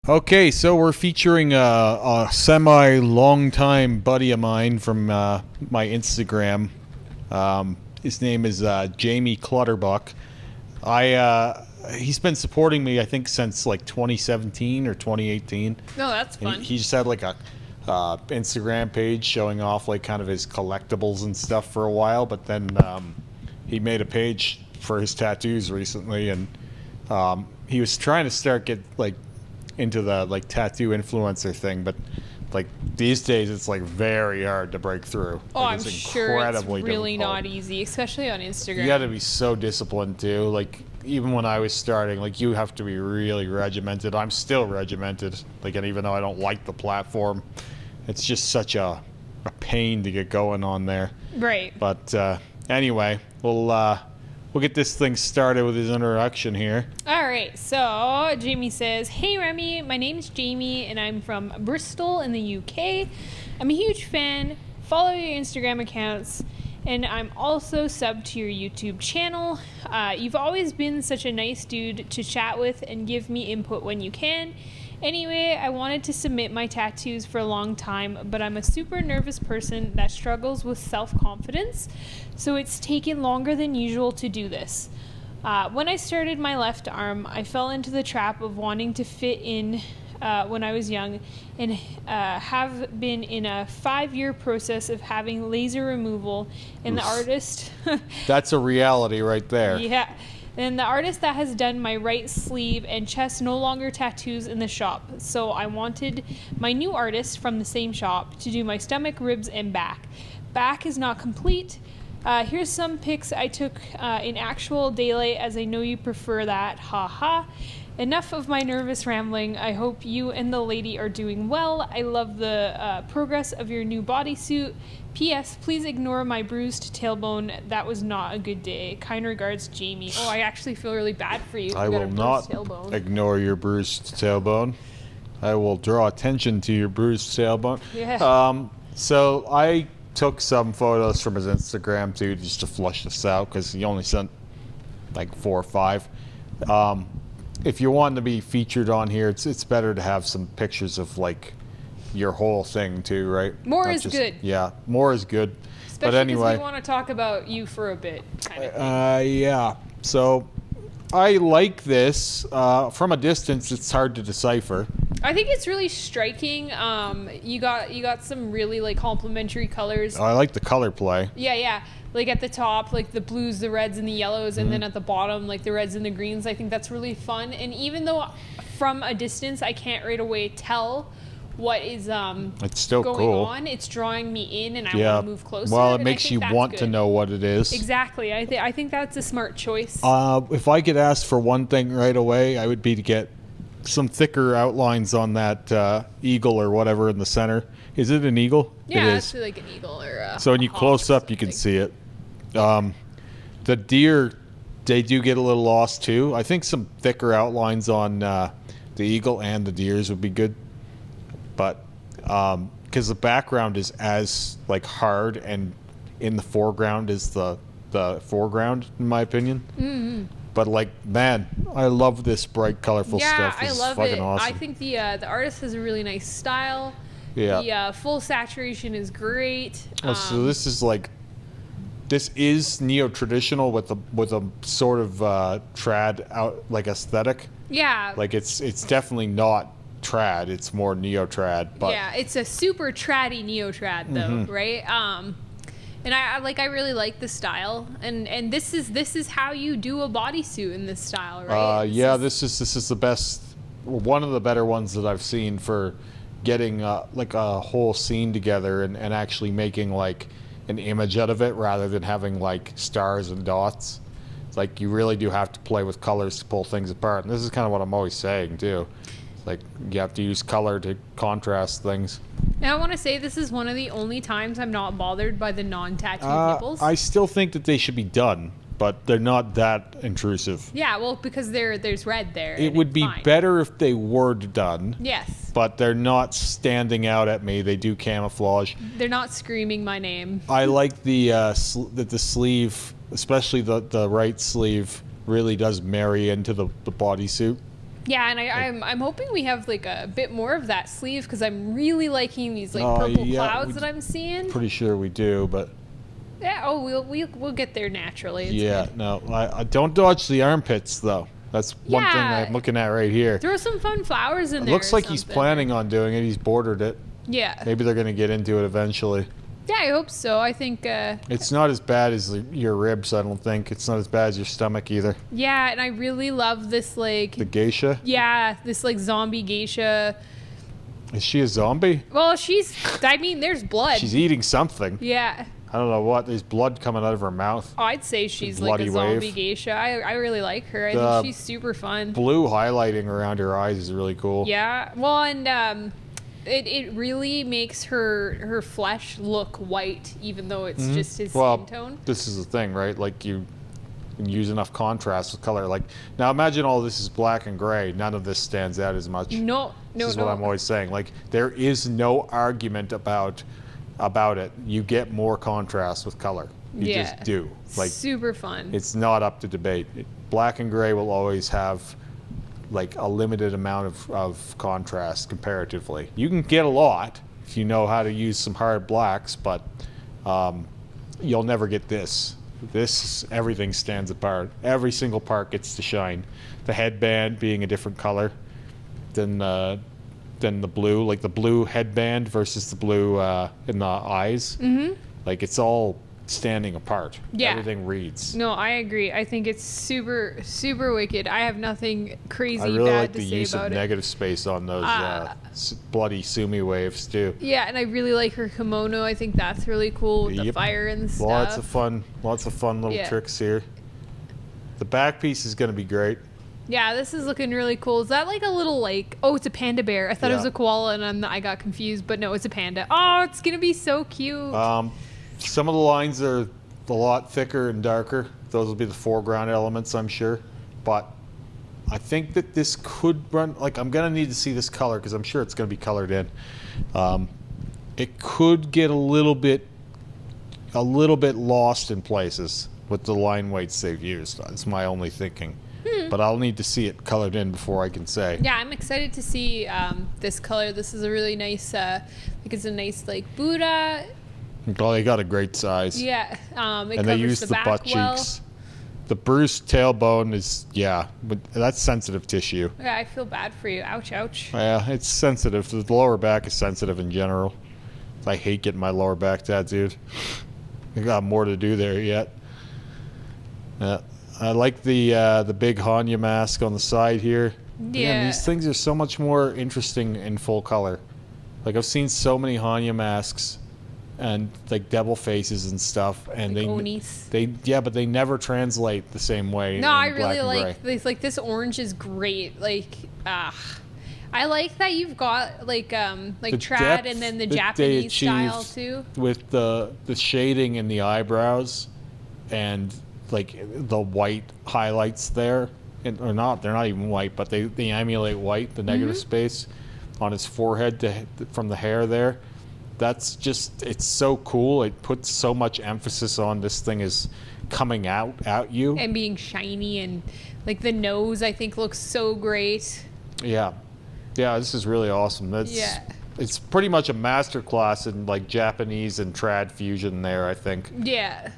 Okay, so we're featuring a semi-long-time buddy of mine from my Instagram. His name is Jamie Clutterbuck. He's been supporting me, I think, since like 2017 or 2018. No, that's fun. He just had like a Instagram page showing off like kind of his collectibles and stuff for a while, but then he made a page for his tattoos recently, and he was trying to start into the like tattoo influencer thing, but like these days it's like very hard to break through. Oh, like, I'm sure it's really difficult. not easy, especially on Instagram. You got to be so disciplined too. Like even when I was starting, like you have to be really regimented. I'm still regimented. Like, and even though I don't like the platform, it's just such a pain to get going on there. Right. But anyway, we'll get this thing started with his introduction here. All right, so Jamie says, "Hey Remy, my name's Jamie and I'm from Bristol in the UK. I'm a huge fan, follow your Instagram accounts, and I'm also subbed to your YouTube channel. You've always been such a nice dude to chat with and give me input when you can. Anyway, I wanted to submit my tattoos for a long time, but I'm a super nervous person that struggles with self-confidence, so it's taken longer than usual to do this. When I started my left arm, I fell into the trap of wanting to fit in when I was young, and have been in a 5-year process of having laser removal, and the artist... That's a reality right there. Yeah. And the artist that has done my right sleeve and chest no longer tattoos in the shop, so I wanted my new artist from the same shop to do my stomach, ribs, and back. Back is not complete. Here's some pics I took in actual daylight, as I know you prefer that. Ha ha. Enough of my nervous rambling. I hope you and the lady are doing well. I love the progress of your new bodysuit. P.S. Please ignore my bruised tailbone. That was not a good day. Kind regards, Jamie." Oh, I actually feel really bad for you. I will not ignore your bruised tailbone. I will draw attention to your bruised tailbone. Yeah. So I took some photos from his Instagram too, just to flush this out, because he only sent like 4 or 5. If you want to be featured on here, it's better to have some pictures of like your whole thing too, right? More Not is good. Yeah, more is good. Especially but anyway, because we want to talk about you for a bit, kind of thing. yeah. So I like this. From a distance, it's hard to decipher. I think it's really striking. You got some really like complementary colors. I like the color play. Yeah. Like at the top, like the blues, the reds, and the yellows, and then at the bottom, like the reds and the greens. I think that's really fun. And even though from a distance I can't right away tell what is it's still going cool. on, it's drawing me in, and I want to move closer. Well, it makes you want to know what it is. Exactly. I think that's a smart choice. If I could ask for one thing right away, I would be to get some thicker outlines on that eagle or whatever in the center. Is it an eagle? Yeah, it it's like an eagle or a So when you hawk close or up, you can something. see it. The deer, they do get a little lost too. I think some thicker outlines on the eagle and the deers would be good. But because the background is as like hard and in the foreground is the foreground, in my opinion. Mm-hmm. But like, man, I love this bright, colorful stuff. Yeah, This I love is fucking it. awesome. I think the artist has a really nice style. Yeah. The full saturation is great. So this is neo-traditional with a sort of trad out like aesthetic. Yeah. Like it's definitely not trad. It's more neo-trad. But yeah, it's a super traddy neo-trad though, right? And I really like the style, and this is how you do a bodysuit in this style, right? This is the best, one of the better ones that I've seen for getting like a whole scene together and actually making like an image out of it rather than having like stars and dots. It's like you really do have to play with colors to pull things apart, and this is kind of what I'm always saying too. Like you have to use color to contrast things. And I want to say this is one of the only times I'm not bothered by the non-tattooed nipples. I still think that they should be done, but they're not that intrusive. Yeah, well, because there's red there. It would be better if they were done. Yes. But they're not standing out at me. They do camouflage. They're not screaming my name. I like the sleeve, especially the right sleeve, really does marry into the bodysuit. Yeah, and I'm hoping we have like a bit more of that sleeve because I'm really liking these like purple clouds that I'm seeing. Pretty sure we do, but yeah, we'll get there naturally. It's good. No, I don't dodge the armpits though. That's one thing I'm looking at right here. Throw some fun flowers in there. It looks like he's planning on doing it. He's bordered it. Yeah. Maybe they're gonna get into it eventually. Yeah, I hope so. I think it's not as bad as your ribs. I don't think it's not as bad as your stomach either. Yeah, and I really love this like the geisha. Yeah, this like zombie geisha. Is she a zombie? Well, I mean, there's blood. She's eating something. Yeah. I don't know what. There's blood coming out of her mouth. Oh, I'd say she's like a zombie geisha. I really like her. I think she's super fun. Blue highlighting around her eyes is really cool. Yeah. Well, and it really makes her flesh look white, even though it's just his skin tone. This is the thing, right? Like you can use enough contrast with color. Like now, imagine all this is black and gray. None of this stands out as much. No. This is what I'm always saying. Like there is no argument about it. You get more contrast with color. You just do. Like super fun. It's not up to debate. Black and gray will always have like a limited amount of contrast comparatively. You can get a lot if you know how to use some hard blacks, but you'll never get this. Everything stands apart. Every single part gets to shine. The headband being a different color than the blue, like the blue headband versus the blue in the eyes. Like it's all standing apart. Yeah. Everything reads. No, I agree. I think it's super, super wicked. I have nothing crazy I really bad like to the say use about of it. negative space on those bloody Sumi waves too. Yeah, and I really like her kimono. I think that's really cool with the fire and stuff. Lots of fun little tricks here. The back piece is going to be great. Yeah, this is looking really cool. Is that like a little like, oh, it's a panda bear. I thought it was a koala and I got confused, but no, it's a panda. Oh, it's going to be so cute. Some of the lines are a lot thicker and darker. Those will be the foreground elements, I'm sure. But I think that this could run, like I'm going to need to see this color because I'm sure it's going to be colored in. It could get a little bit lost in places with the line weights they've used. That's my only thinking. But I'll need to see it colored in before I can say. Yeah, I'm excited to see this color. This is a really nice, it's a nice like Buddha. Well, they got a great size. Yeah, and they use the butt cheeks. The bruised tailbone is, but that's sensitive tissue. Yeah, I feel bad for you. Ouch, ouch. Yeah, it's sensitive. The lower back is sensitive in general. I hate getting my lower back tattooed. I got more to do there yet. I like the big Hanya mask on the side here. Yeah. Man, these things are so much more interesting in full color. Like I've seen so many Hanya masks and like devil faces and stuff, and like but they never translate the same way. No, I really like this. Like this orange is great. Like I like that you've got like trad depth, and then the Japanese style too. With the shading in the eyebrows and like the white highlights there, they're not even white, but they emulate white, the negative space on his forehead from the hair there. That's just, it's so cool. It puts so much emphasis on this thing is coming out at you. And being shiny, and like the nose I think looks so great. Yeah, this is really awesome. It's pretty much a masterclass in like Japanese and trad fusion there, I think. Yeah.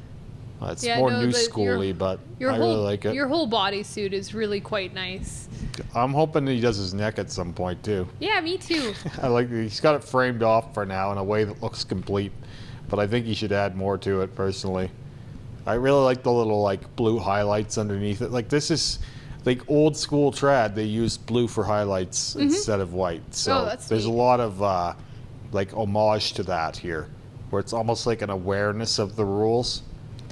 It's more new schooly, but I really like it. Your whole bodysuit is really quite nice. I'm hoping he does his neck at some point too. Yeah, me too. He's got it framed off for now in a way that looks complete, but I think he should add more to it personally. I really like the little like blue highlights underneath it. Like this is like old school trad. They use blue for highlights instead of white. So there's a lot of like homage to that here, where it's almost like an awareness of the rules,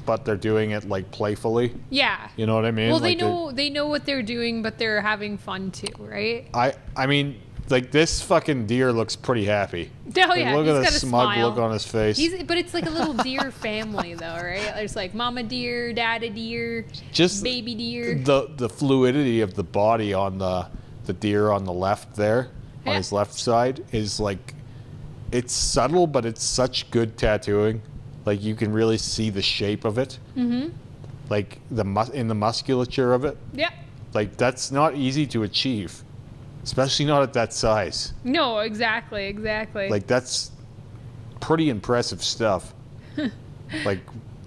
but they're doing it like playfully. Yeah. You know what I mean? Well, they know what they're doing, but they're having fun too, right? I mean, like this fucking deer looks pretty happy. Oh yeah, look he's at the got a smug smile. look on his face. But it's like a little deer family though, right? There's like mama deer, dada deer, just baby deer. The fluidity of the body on the deer on the left there, on his left side, is like, it's subtle, but it's such good tattooing. Like you can really see the shape of it. Like in the musculature of it. Yeah. Like, that's not easy to achieve, especially not at that size. No, exactly. Like, that's pretty impressive stuff. Like,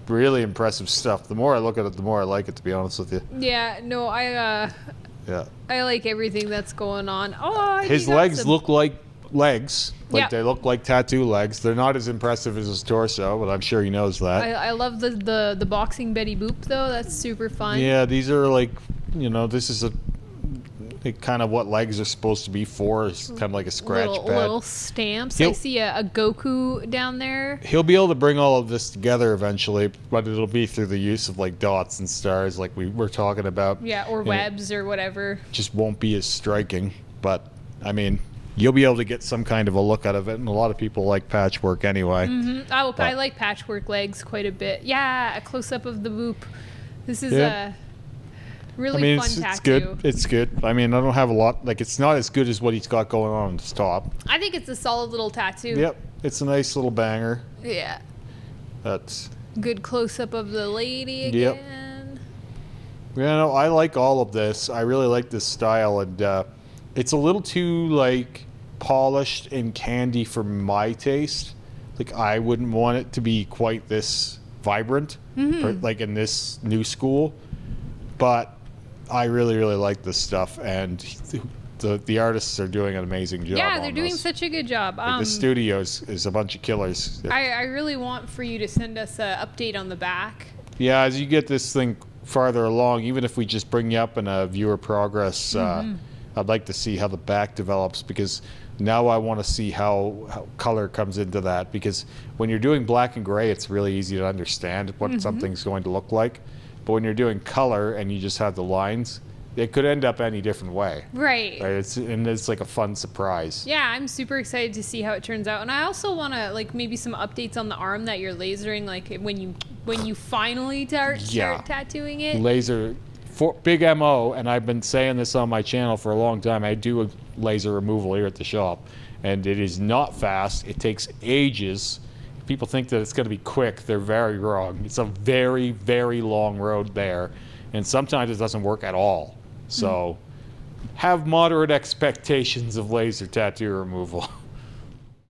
really impressive stuff. The more I look at it, the more I like it, to be honest with you. Yeah, no, Yeah. I like everything that's going on. Oh, His legs look like legs. Like, Yeah. they look like tattoo legs. They're not as impressive as his torso, but I'm sure he knows that. I love the boxing Betty Boop though. That's super fun. Yeah, these are like, this is kind of what legs are supposed to be for. It's kind of like a scratch pad. Little stamps. He'll- I see a Goku down there. He'll be able to bring all of this together eventually, but it'll be through the use of like dots and stars like we were talking about. Yeah, or And webs or whatever. It just won't be as striking, but I mean, you'll be able to get some kind of a look out of it, and a lot of people like patchwork anyway. I like patchwork legs quite a bit. Yeah, a close up of the boop. This is Yeah. a really I mean, fun it's tattoo. good. It's good. I mean, I don't have a lot. Like, it's not as good as what he's got going on his top. I think it's a solid little tattoo. Yep, it's a nice little banger. Yeah. That's. Good close up of the lady Yep. again. I like all of this. I really like this style, and it's a little too like polished and candy for my taste. Like, I wouldn't want it to be quite this vibrant, or, like in this new school. But I really, really like this stuff, and the artists are doing an amazing job. Yeah, they're on doing this. such a good job. Like, the studio is a bunch of killers. I really want for you to send us an update on the back. Yeah, as you get this thing farther along, even if we just bring you up in a viewer progress, I'd like to see how the back develops, because now I want to see how color comes into that, because when you're doing black and gray, it's really easy to understand what something's going to look like. But when you're doing color and you just have the lines, it could end up any different way. Right. It's like a fun surprise. Yeah, I'm super excited to see how it turns out, and I also want to like maybe some updates on the arm that you're lasering, like when you finally start tattooing it. Laser, big MO, and I've been saying this on my channel for a long time. I do a laser removal here at the shop, and it is not fast. It takes ages. If people think that it's going to be quick, they're very wrong. It's a very, very long road there, and sometimes it doesn't work at all. So have moderate expectations of laser tattoo removal.